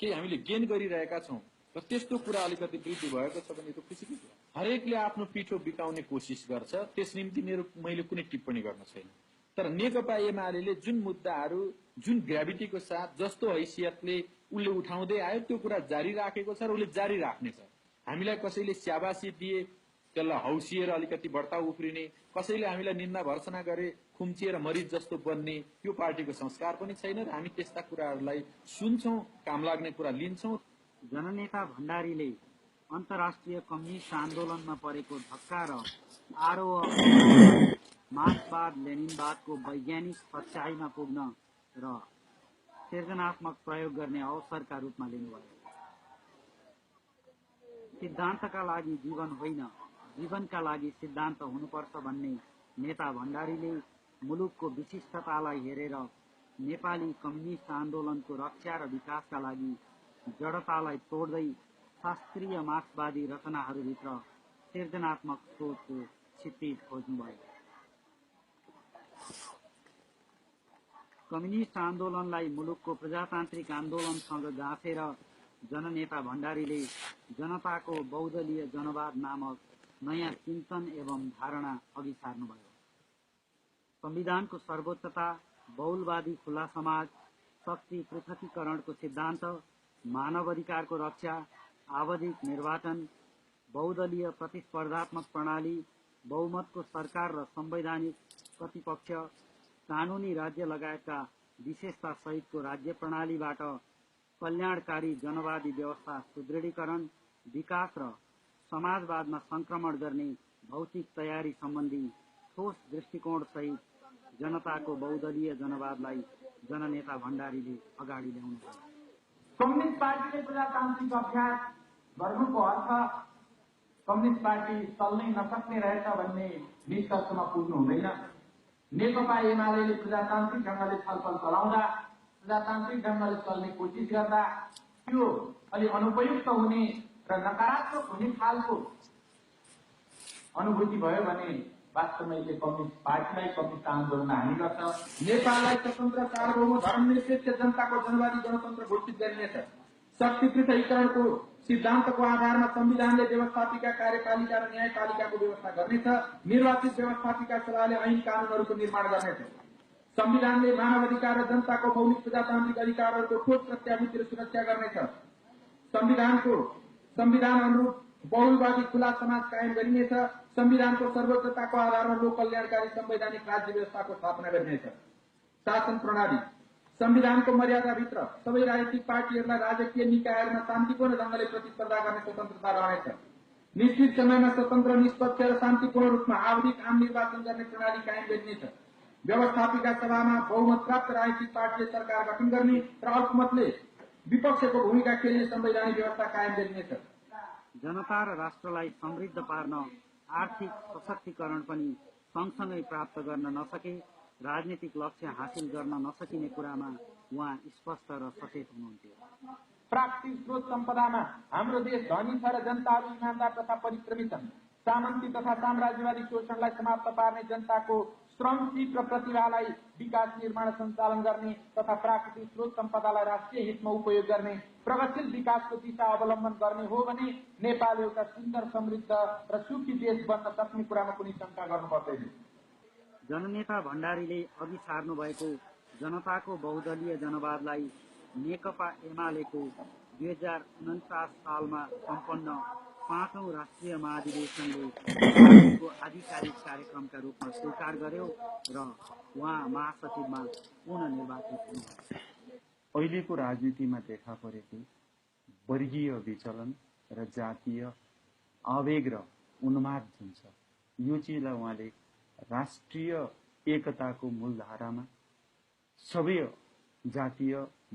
केही हामीले गेन गरिरहेका छौँ र त्यस्तो कुरा अलिकति वृद्धि भएको छ भने त खुसीकै कुरा। हरेकले आफ्नो पिठो बिकाउने कोसिस गर्छ, त्यस निम्ति मैले कुनै टिप्पणी गर्न छैन। तर नेकपा एमाले जुन मुद्दाहरू जुन ग्राभिटीको साथ जस्तो हैसियतले उसले उठाउँदै आयो त्यो कुरा जारी राखेको छ र उसले जारी राख्नेछ। हामीलाई कसैले स्याबासी दिए त्यसलाई हौसिएर अलिकति बढ्ता उफ्रिने, कसैले हामीलाई निन्दा भर्सना गरे खुम्चिएर मरिज जस्तो बन्ने यो पार्टीको संस्कार पनि छैन र हामी त्यस्ता कुराहरूलाई सुन्छौँ, काम लाग्ने कुरा लिन्छौँ। जननेता भण्डारीले अन्तर्राष्ट्रिय कम्युनिस्ट आन्दोलनमा परेको धक्का र आरोह मार्क्सवाद लेनिनवादको वैज्ञानिक सच्चाइमा पुग्न र सृजनात्मक प्रयोग गर्ने अवसरका रूपमा लिनुभयो। सिद्धान्तका लागि जीवन होइन, जीवनका लागि सिद्धान्त हुनुपर्छ भन्ने नेता भण्डारीले मुलुकको विशिष्टतालाई हेरेर नेपाली कम्युनिस्ट आन्दोलनको रक्षा र विकासका लागि जडतालाई तोड्दै शास्त्रीय मार्क्सवादी रचनाहरूभित्र सृजनात्मक सोचको क्षितिज खोज्नुभयो। कम्युनिस्ट आन्दोलनलाई मुलुकको प्रजातान्त्रिक आन्दोलनसँग गाँसेर जननेता भण्डारीले जनताको बहुदलीय जनवाद नामक नयाँ चिन्तन एवं धारणा अघि सार्नुभयो। संविधानको सर्वोच्चता, बहुलवादी खुला समाज, शक्ति पृथकीकरणको सिद्धान्त, मानव अधिकारको रक्षा, आवधिक निर्वाचन, बहुदलीय प्रतिस्पर्धात्मक प्रणाली, बहुमतको सरकार र संवैधानिक प्रतिपक्ष, कानूनी राज्य लगायतका विशेषता सहितको राज्य प्रणालीबाट कल्याणकारी जनवादी व्यवस्था सुदृढीकरण, विकास र समाजवादमा संक्रमण गर्ने भौतिक तयारी सम्बन्धी ठोस दृष्टिकोण सहित जनताको बहुदलीय जनवादलाई जननेता भण्डारीले अगाडि ल्याउनुभयो। कम्युनिस्ट पार्टीले प्रजातान्त्रिक अभ्यास गर्नुको अर्थ कम्युनिस्ट पार्टी चल्नै नसक्ने रहेछ भन्ने निष्कर्षमा पुग्नु हुँदैन। नेकपा एमाले प्रजातान्त्रिक ढङ्गले छलफल चलाउँदा, प्रजातान्त्रिक ढङ्गले चल्ने कोसिस गर्दा त्यो अलि अनुपयुक्त हुने र नकारात्मक हुने खालको अनुभूति भयो भने वास्तवमा यसले कम्युनिस्ट पार्टीलाई कम्युनिस्ट आन्दोलनमा हानि गर्छ। नेपाललाई स्वतन्त्र सार्वभौम धर्मनिरपेक्ष जनताको जनवादी गणतन्त्र घोषित गरिनेछ। शक्ति पृथकीकरणको सिद्धान्तको आधारमा संविधानले व्यवस्थापिका, कार्यपालिका र न्यायपालिकाको व्यवस्था गर्नेछ। निर्वाचित व्यवस्थापिका सभाले ऐन कानूनहरूको निर्माण गर्नेछ। संविधानले मानव अधिकार र जनताको मौलिक प्रजातान्त्रिक अधिकारहरूको ठोस प्रत्याभूति र सुरक्षा गर्नेछ। संविधान अनुरूप बहुलवादी खुला समाज कायम गरिनेछ। संविधानको सर्वोच्चताको आधारमा लोक कल्याणकारी संवैधानिक राज्य व्यवस्थाको स्थापना गरिनेछ। शासन प्रणाली संविधानको मर्यादाभित्र सबै राजनीतिक पार्टीहरूलाई राजकीय निकायहरूमा शान्तिपूर्ण ढङ्गले प्रतिस्पर्धा गर्ने स्वतन्त्रता रहनेछ। निश्चित समयमा स्वतन्त्र, निष्पक्ष र शान्तिपूर्ण रूपमा आवधिक आम निर्वाचन गर्ने प्रणाली कायम गरिनेछ। व्यवस्थापिका सभामा बहुमत प्राप्त राजनीतिक पार्टीले सरकार गठन गर्ने र अल्पमतले विपक्षको भूमिका खेल्ने संवैधानिक व्यवस्था कायम गरिनेछ। जनता र राष्ट्रलाई समृद्ध पार्न आर्थिक सशक्तिकरण पनि सँगसँगै प्राप्त गर्न नसके राजनीतिक लक्ष्य हासिल गर्न नसकिने कुरामा उहाँ स्पष्ट र सचेत हुनुहुन्थ्यो। प्राकृतिक स्रोत सम्पदामा हाम्रो देश धनी छ र जनताहरू इमानदार तथा परिश्रमी छन्। सामन्ती तथा साम्राज्यवादी शोषणलाई समाप्त पार्ने जनताको श्रम, सिप र प्रतिभालाई विकास निर्माण सञ्चालन गर्ने तथा प्राकृतिक स्रोत सम्पदालाई राष्ट्रिय हितमा उपयोग गर्ने प्रगतिशील विकासको दिशा अवलम्बन गर्ने हो भने नेपाल एउटा सुन्दर, समृद्ध र सुखी देश बन्न सक्ने कुरामा कुनै शङ्का गर्नु पर्दैन। जननेता भण्डारीले अघि सार्नु भएको जनताको बहुदलीय जनवादलाई नेकपा एमालेको 2049 सालमा सम्पन्न 5औं राष्ट्रिय महाधिवेशनले आधिकारिक कार्यक्रमका रूपमा स्वीकार गर्यो र उहाँ महासचिवमा पुनः निर्वाचित हुनुभयो। अहिलेको राजनीतिमा देखा परेको वर्गीय विचलन र जातीय आवेग र उन्माद जुन छ, यो चिजलाई उहाँले राष्ट्रिय एकताको मूलधारामा सबै जातीय,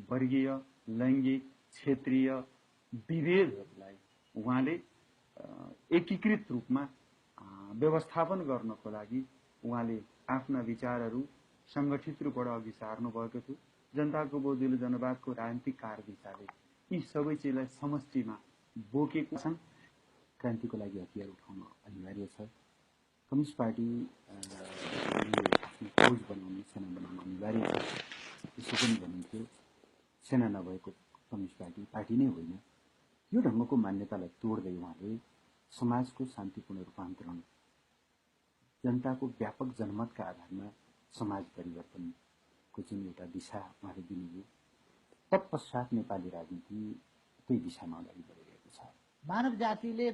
वर्गीय, लैङ्गिक, क्षेत्रीय विभेदहरूलाई उहाँले एकीकृत रूपमा व्यवस्थापन गर्नको लागि उहाँले आफ्ना विचारहरू संगठित रूपबाट अघि सार्नु भएको थियो। जनताको बहुदलीय जनवादको राजनीतिक कार्यदिशाले यी सबै चिजलाई समष्टिमा बोकेको छन्। क्रान्तिको लागि हतियार उठाउन अनिवार्य छ। कम्युनिस्ट पार्टी आफ्नो फौज बनाउने, सेना बनाउन अनिवार्य छ। यसो पनि भनिन्थ्यो, सेना नभएको कम्युनिस्ट पार्टी पार्टी नै होइन। यो ढङ्गको मान्यतालाई तोड्दै उहाँले समाजको शान्तिपूर्ण रूपान्तरण, जनताको व्यापक जनमतका आधारमा समाज परिवर्तनको जुन एउटा दिशा उहाँले दिनुभयो, तत्पश्चात नेपाली राजनीति त्यही दिशामा अगाडि बढिरहेको छ। मानव जातिले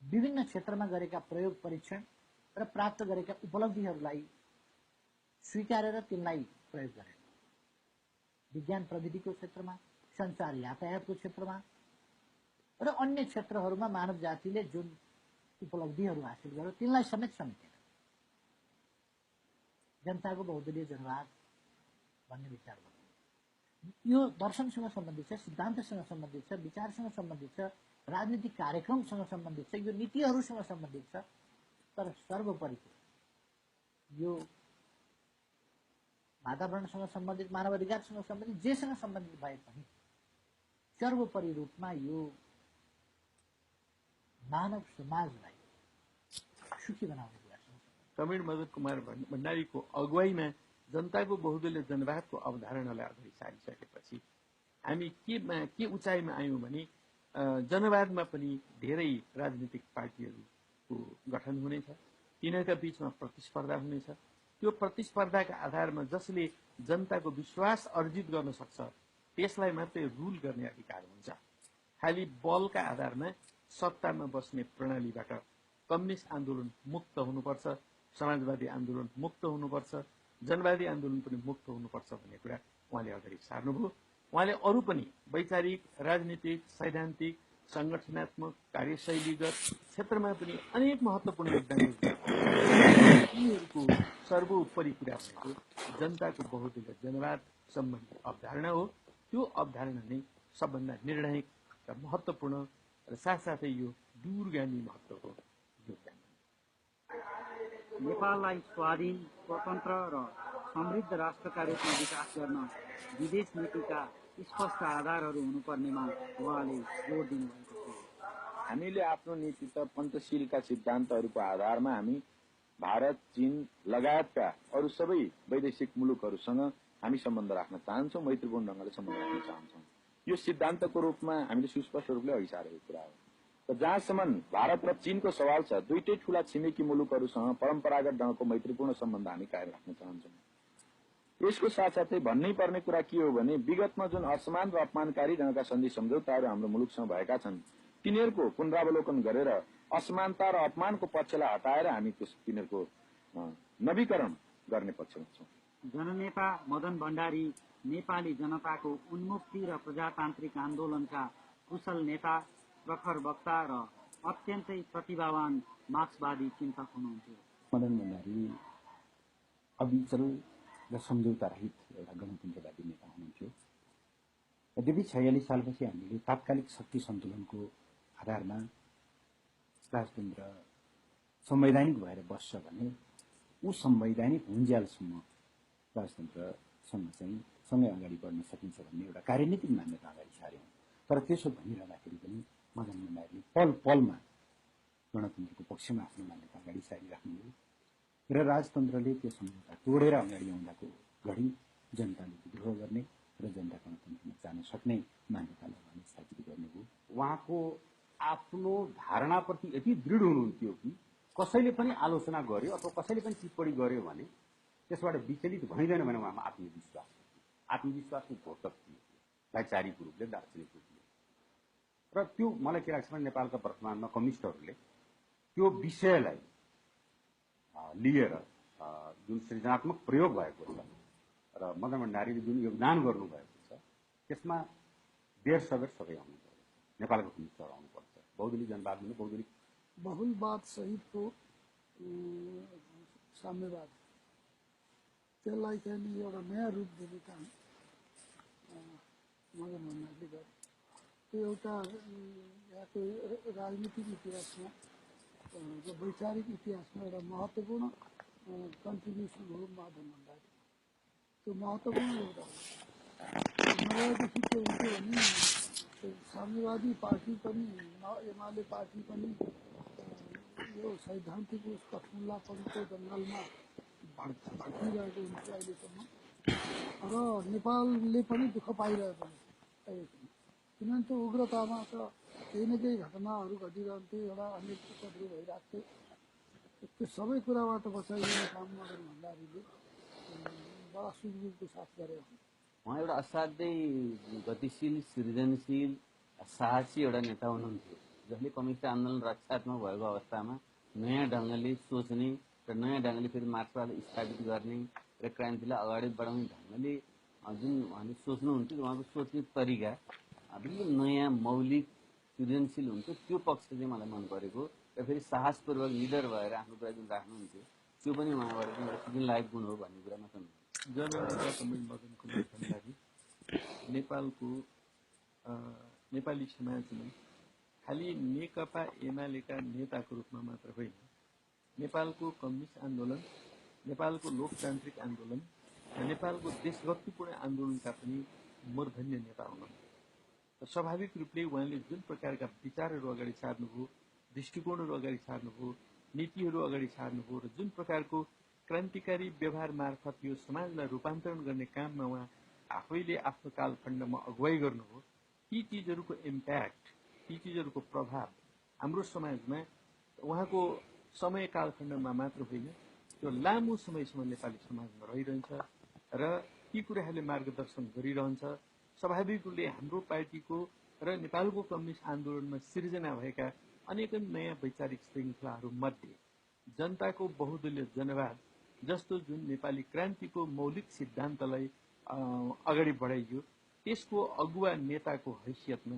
विभिन्न क्षेत्रमा गरेका प्रयोग परीक्षण र प्राप्त गरेका उपलब्धिहरूलाई स्वीकारेर तिनलाई प्रयोग गरे। विज्ञान प्रविधिको क्षेत्रमा, सञ्चार यातायातको क्षेत्रमा र अन्य क्षेत्रहरूमा मानव जातिले जुन उपलब्धिहरू हासिल गर्यो तिनलाई समेत समेटेर जनताको बहुदलीय जनवाद भन्ने विचार गर्नु। यो दर्शनसँग सम्बन्धित छ, सिद्धान्तसँग सम्बन्धित छ, विचारसँग सम्बन्धित छ, राजनीतिक कार्यक्रमसँग सम्बन्धित छ, यो नीतिहरूसँग सम्बन्धित छ। तर सर्वोपरि यो वातावरणसँग सम्बन्धित, मानव अधिकारसँग सम्बन्धित, जेसँग सम्बन्धित भए पनि सर्वोपरि रूपमा यो मानव समाजलाई सुखी बनाउने कुरासँग कमरेड मदन कुमार भण्डारीको अगुवाईमा जनताको बहुदलीय जनवादको अवधारणालाई अगाडि सारिसकेपछि हामी के उचाइमा आयौँ भने जनवादमा पनि धेरै राजनीतिक पार्टीहरूको गठन हुनेछ, तिनीहरूका बीचमा प्रतिस्पर्धा हुनेछ। त्यो प्रतिस्पर्धाका आधारमा जसले जनताको विश्वास अर्जित गर्न सक्छ त्यसलाई मात्रै रुल गर्ने अधिकार हुन्छ। खालि बलका आधारमा सत्तामा बस्ने प्रणालीबाट कम्युनिस्ट आन्दोलन मुक्त हुनुपर्छ, समाजवादी आन्दोलन मुक्त हुनुपर्छ, जनवादी आन्दोलन पनि मुक्त हुनुपर्छ भन्ने कुरा उहाँले अगाडि सार्नुभयो। उहाँले अरू पनि वैचारिक, राजनीतिक, सैद्धान्तिक, संगठनात्मक, कार्यशैलीगत क्षेत्रमा पनि अनेक महत्त्वपूर्ण योगदान यिनीहरूको सर्वोपरि कुरा भनेको जनताको बहुदलीय जनवाद सम्बन्धी अवधारणा हो। त्यो अवधारणा नै सबभन्दा निर्णायक र महत्त्वपूर्ण र साथसाथै यो दूरगामी महत्त्वको योगदान। नेपाललाई स्वाधीन, स्वतन्त्र र समृद्ध राष्ट्रका रूपमा विकास गर्न विदेश नीतिका स्पष्ट आधारहरू हुनुपर्नेमा उहाँले जोड दिनुभएको थियो। हामीले आफ्नो नीति त पञ्चशीलका सिद्धान्तहरूको आधारमा हामी भारत, चीन लगायतका अरू सबै वैदेशिक मुलुकहरूसँग हामी सम्बन्ध राख्न चाहन्छौँ, मैत्रीपूर्ण ढङ्गले सम्बन्ध राख्न चाहन्छौँ। यो सिद्धान्तको रूपमा हामीले सुस्पष्ट रूपले अघि सारेको कुरा हो। र जहाँसम्म भारत र चीनको सवाल छ, दुईटै ठूला छिमेकी मुलुकहरूसँग परम्परागत ढङ्गको मैत्रीपूर्ण सम्बन्ध हामी कायम राख्न चाहन्छौँ। यसको साथसाथै भन्नै पर्ने कुरा के हो भने विगतमा जुन असमान र अपमानकारी ढङ्गका सन्धि सम्झौताहरू हाम्रो मुलुकसँग भएका छन् तिनीहरूको पुनरावलोकन गरेर असमानता र अपमानको पक्षलाई हटाएर हामी तिनीहरूको नवीकरण गर्ने पक्षमा छौँ। जननेता मदन भण्डारी नेपाली जनताको उन्मुक्ति र प्रजातान्त्रिक आन्दोलनका कुशल नेता, प्रखर वक्ता र अत्यन्तै प्रतिभावान मार्क्सवादी चिन्तक हुनुहुन्थ्यो। मदन भण्डारी अविचल र सम्झौता रहित एउटा गणतन्त्रवादी नेता हुनुहुन्थ्यो। यद्यपि 46 सालपछि हामीले तात्कालिक शक्ति सन्तुलनको आधारमा राजतन्त्र संवैधानिक भएर बस्छ भने ऊ संवैधानिक हुन्जेलसम्म राजतन्त्रसँग चाहिँ सँगै अगाडि बढ्न सकिन्छ भन्ने एउटा कार्यनीतिक मान्यता अगाडि सार्यौँ। तर त्यसो भनिरहँदाखेरि पनि मदन भण्डारीले पल पलमा गणतन्त्रको पक्षमा आफ्नो मान्यता अगाडि सारिराख्नुभयो र राजतन्त्रले त्यो सम्झौता तोडेर अगाडि आउँदाको घडी जनताले विद्रोह गर्ने र जनता गणतन्त्रमा जान सक्ने मान्यतालाई उहाँले स्थापित गर्नुभयो। उहाँको आफ्नो धारणाप्रति यति दृढ हुनुहुन्थ्यो कि कसैले पनि आलोचना गर्यो अथवा कसैले पनि टिप्पणी गर्यो भने त्यसबाट विचलित भइँदैन भने उहाँमा आत्मविश्वासको घोषक थियो, वैचारिक रूपले, दार्शनिक रूपले। र त्यो मलाई के लाग्छ भने नेपालका वर्तमानमा कम्युनिस्टहरूले त्यो विषयलाई लिएर जुन सृजनात्मक प्रयोग भएको छ र मदन भण्डारीले जुन योगदान गर्नुभएको छ त्यसमा देर सबेर सबै आउनु पर्छ, नेपालको कम्युनिस्टहरू आउनुपर्छ। बहुदलीय जनवाद भने बहुलवाद सहितको साम्यवाद त्यसलाई चाहिँ एउटा नयाँ रूप दिने काम मदन भण्डारीले गरे। त्यो एउटा यहाँको राजनीतिक इतिहासमा र वैचारिक इतिहासमा एउटा महत्त्वपूर्ण कन्ट्रिब्युसन हो मदन भण्डारी। त्यो महत्त्वपूर्ण योगदान नभएदेखि के हुन्थ्यो भने साम्यवादी पार्टी पनि एमाले पार्टी पनि यो सैद्धान्तिक कठमुल्लापनको जङ्गलमा भड्किरहेको हुन्छ अहिलेसम्म। र नेपालले पनि दुःख पाइरहेको छ। किनभने त्यो उग्रतामा त केही न केही घटनाहरू घटिरहन्थे, एउटा अनेक उपद्रव भइरहेको थियो। त्यो सबै कुराबाट बचाइने काममा भण्डारीले बडा सुझबुझको साथ गरे। उहाँ एउटा असाध्यै गतिशील, सृजनशील, साहसी एउटा नेता हुनुहुन्थ्यो, जसले कम्युनिस्ट आन्दोलन रक्षात्मक भएको अवस्थामा नयाँ ढङ्गले सोच्ने र नयाँ ढङ्गले फेरि मार्क्सवाद स्थापित गर्ने र क्रान्तिलाई अगाडि बढाउने ढङ्गले जुन उहाँले सोच्नुहुन्थ्यो, उहाँको सोच्ने तरिका बिल्कुल नयाँ, मौलिक, सृजनशील हुन्थ्यो। त्यो पक्ष चाहिँ मलाई मन परेको र फेरि साहसपूर्वक निडर भएर आफ्नो कुरा जुन राख्नुहुन्थ्यो त्यो पनि उहाँबाट चाहिँ एउटा सिक्न लायक गुण हो भन्ने कुरा मात्र जननेता कमरेड मदन कुमार भण्डारी नेपालको नेपाली समाजमा खालि नेकपा एमालेका नेताको रूपमा मात्र होइन, नेपालको कम्युनिस्ट आन्दोलन, नेपालको लोकतान्त्रिक आन्दोलन र नेपालको देशभक्तिपूर्ण आन्दोलनका पनि मूर्धन्य नेता हुनुहुन्थ्यो। र स्वाभाविक रूपले उहाँले जुन प्रकारका विचारहरू अगाडि सार्नुभयो, दृष्टिकोणहरू अगाडि सार्नुभयो, नीतिहरू अगाडि सार्नुभयो र जुन प्रकारको क्रान्तिकारी व्यवहार मार्फत यो समाजलाई रूपान्तरण गर्ने काममा उहाँ आफैले आफ्नो कालखण्डमा अगुवाई गर्नुभयो, ती चिजहरूको इम्प्याक्ट, ती चिजहरूको प्रभाव हाम्रो समाजमा उहाँको समय कालखण्डमा मात्र होइन, त्यो लामो समयसम्म नेपाली समाजमा रहिरहन्छ र ती कुराहरूले मार्गदर्शन गरिरहन्छ। स्वाभाविक रूपले हाम्रो पार्टीको र नेपालको कम्युनिस्ट आन्दोलनमा सिर्जना भएका अनेकन नयाँ वैचारिक श्रृङ्खलाहरू मध्ये जनताको बहुदलीय जनवाद जस्तो जुन नेपाली क्रान्तिको मौलिक सिद्धान्तलाई अगाडि बढाइयो, त्यसको अगुवा नेताको हैसियतमा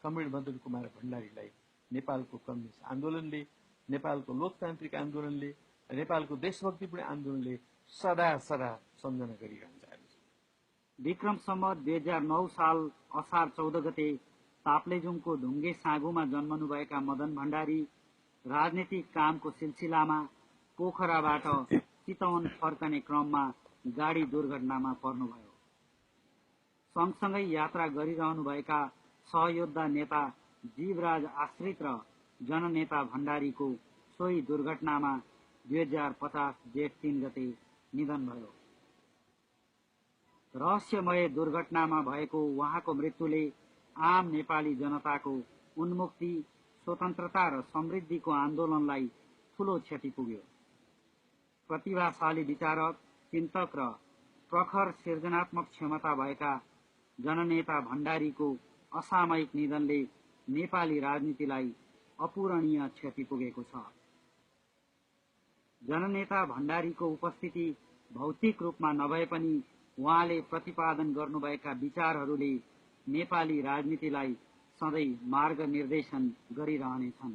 कमरेड मदन कुमार भण्डारीलाई नेपालको कम्युनिस्ट आन्दोलनले, नेपालको लोकतान्त्रिक आन्दोलनले, नेपालको देशभक्तिपूर्ण आन्दोलनले सदा सदा सम्झना गरिरहन्छ। विक्रम सम्वत 2009 साल असार 14 गते ताप्लेजुङको ढुङ्गे साँगुमा जन्मनुभएका मदन भण्डारी राजनीतिक कामको सिलसिलामा पोखराबाट चितवन फर्कने क्रममा गाडी दुर्घटनामा पर्नुभयो। सँगसँगै यात्रा गरिरहनुभएका सहयोद्धा नेता जीवराज आश्रित र जननेता भण्डारीको सोही दुर्घटनामा 2050 जेठ 3 गते निधन भयो। रहस्यमय दुर्घटनामा भएको उहाँको मृत्युले आम नेपाली जनताको उन्मुक्ति, स्वतन्त्रता र समृद्धिको आन्दोलनलाई ठूलो क्षति पुग्यो। प्रतिभाशाली विचारक, चिन्तक र प्रखर सृजनात्मक क्षमता भएका जननेता भण्डारीको असामयिक निधनले नेपाली राजनीतिलाई अपूरणीय क्षति पुगेको छ। जननेता भण्डारीको उपस्थिति भौतिक रूपमा नभए पनि उहाँले प्रतिपादन गर्नुभएका विचारहरूले नेपाली राजनीतिलाई सधैँ मार्गनिर्देशन गरिरहनेछन्।